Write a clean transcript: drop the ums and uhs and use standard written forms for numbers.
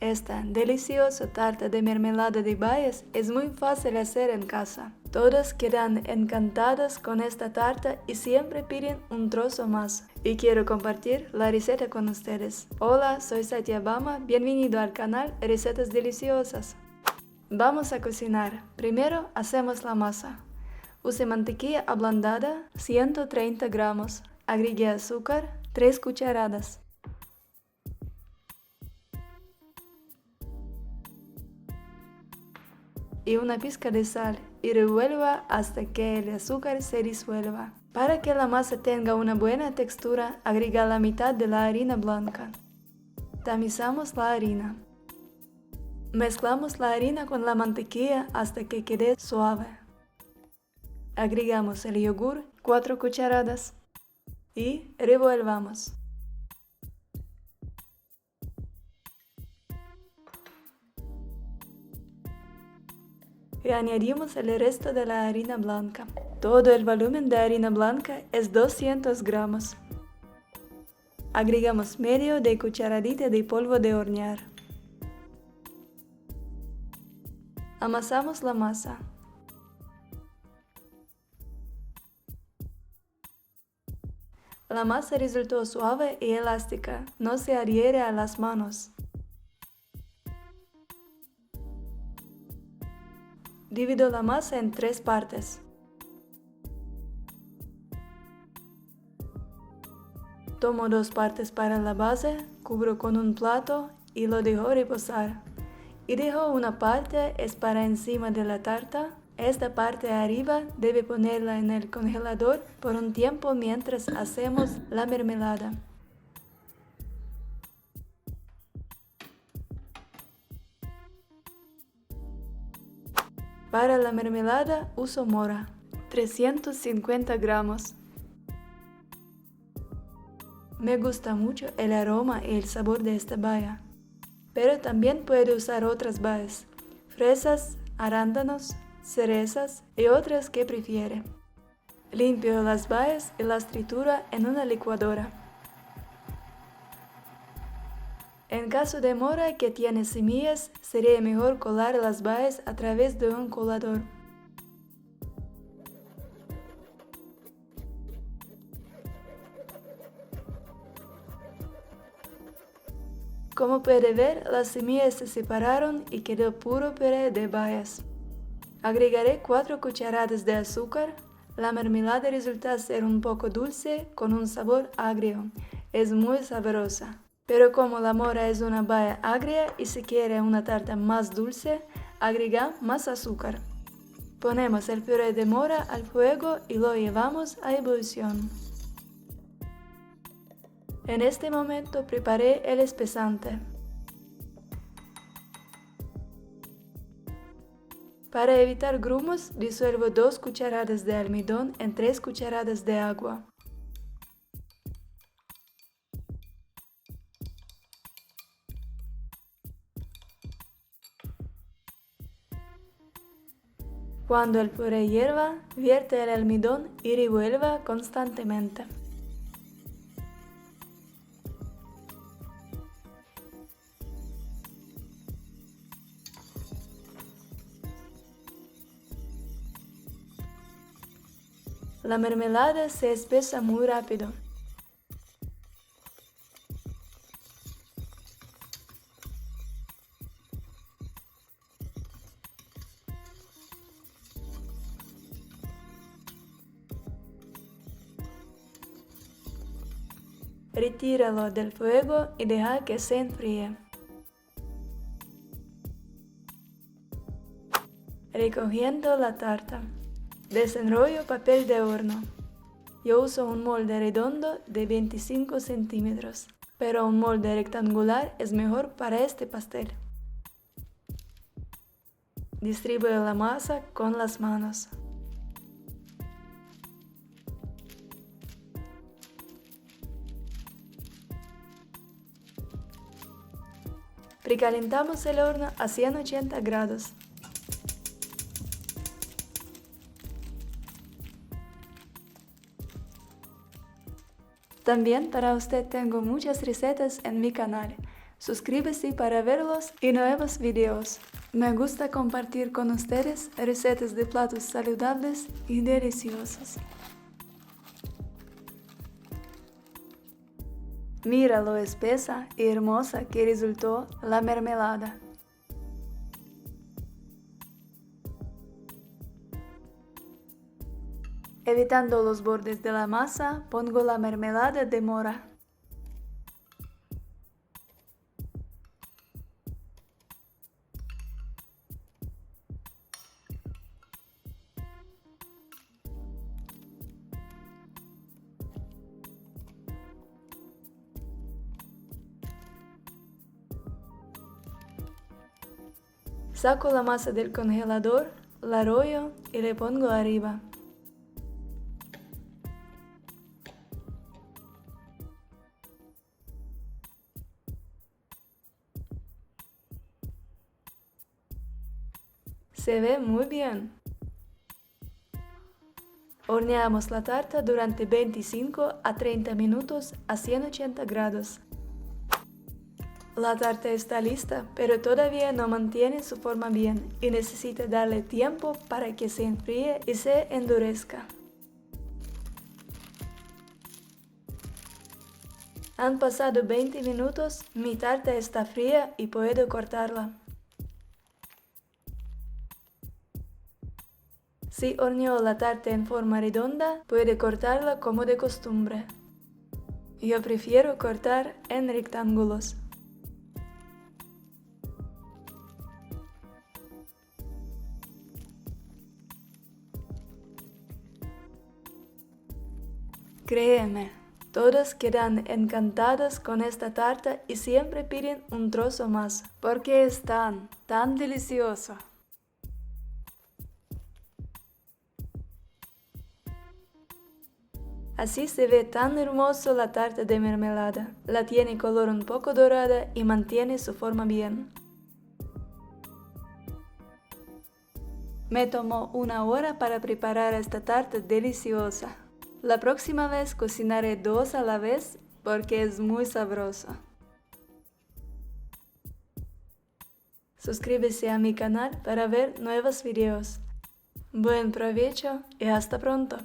Esta deliciosa tarta de mermelada de bayas es muy fácil de hacer en casa. Todas quedan encantadas con esta tarta y siempre piden un trozo más. Y quiero compartir la receta con ustedes. Hola, soy Satya Bama, bienvenido al canal Recetas Deliciosas. Vamos a cocinar. Primero hacemos la masa. Use mantequilla ablandada, 130 gramos. Agregue azúcar, 3 cucharadas. Y una pizca de sal y revuelva hasta que el azúcar se disuelva. Para que la masa tenga una buena textura, agrega la mitad de la harina blanca. Tamizamos la harina. Mezclamos la harina con la mantequilla hasta que quede suave. Agregamos el yogur, 4 cucharadas, y revuelvamos. Y añadimos el resto de la harina blanca. Todo el volumen de harina blanca es 200 gramos. Agregamos medio de cucharadita de polvo de hornear. Amasamos la masa. La masa resultó suave y elástica, no se adhiere a las manos. Divido la masa en 3 partes. Tomo 2 partes para la base, cubro con un plato y lo dejo reposar. Y dejo una parte es para encima de la tarta. Esta parte de arriba debe ponerla en el congelador por un tiempo mientras hacemos la mermelada. Para la mermelada uso mora, 350 gramos. Me gusta mucho el aroma y el sabor de esta baya, pero también puede usar otras bayas, fresas, arándanos, cerezas y otras que prefiere. Limpio las bayas y las trituro en una licuadora. En caso de mora que tiene semillas, sería mejor colar las bayas a través de un colador. Como puede ver, las semillas se separaron y quedó puro puré de bayas. Agregaré 4 cucharadas de azúcar. La mermelada resulta ser un poco dulce con un sabor agrio. Es muy sabrosa. Pero como la mora es una baya agria y si quiere una tarta más dulce, agrega más azúcar. Ponemos el puré de mora al fuego y lo llevamos a ebullición. En este momento preparé el espesante. Para evitar grumos, disuelvo 2 cucharadas de almidón en 3 cucharadas de agua. Cuando el puré hierva, vierte el almidón y revuelva constantemente. La mermelada se espesa muy rápido. Retíralo del fuego y deja que se enfríe. Recogiendo la tarta, desenrollo papel de horno. Yo uso un molde redondo de 25 centímetros, pero un molde rectangular es mejor para este pastel. Distribuyo la masa con las manos. Precalentamos el horno a 180 grados. También para usted tengo muchas recetas en mi canal. Suscríbete para verlos y nuevos videos. Me gusta compartir con ustedes recetas de platos saludables y deliciosos. Mira lo espesa y hermosa que resultó la mermelada. Evitando los bordes de la masa, pongo la mermelada de mora. Saco la masa del congelador, la rollo y le pongo arriba. Se ve muy bien. Horneamos la tarta durante 25 a 30 minutos a 180 grados. La tarta está lista, pero todavía no mantiene su forma bien y necesita darle tiempo para que se enfríe y se endurezca. Han pasado 20 minutos, mi tarta está fría y puedo cortarla. Si horneó la tarta en forma redonda, puede cortarla como de costumbre. Yo prefiero cortar en rectángulos. Créeme, todos quedan encantados con esta tarta y siempre piden un trozo más, porque es tan deliciosa. Así se ve tan hermoso la tarta de mermelada. La tiene color un poco dorada y mantiene su forma bien. Me tomó 1 hora para preparar esta tarta deliciosa. La próxima vez cocinaré 2 a la vez porque es muy sabrosa. Suscríbete a mi canal para ver nuevos videos. Buen provecho y hasta pronto.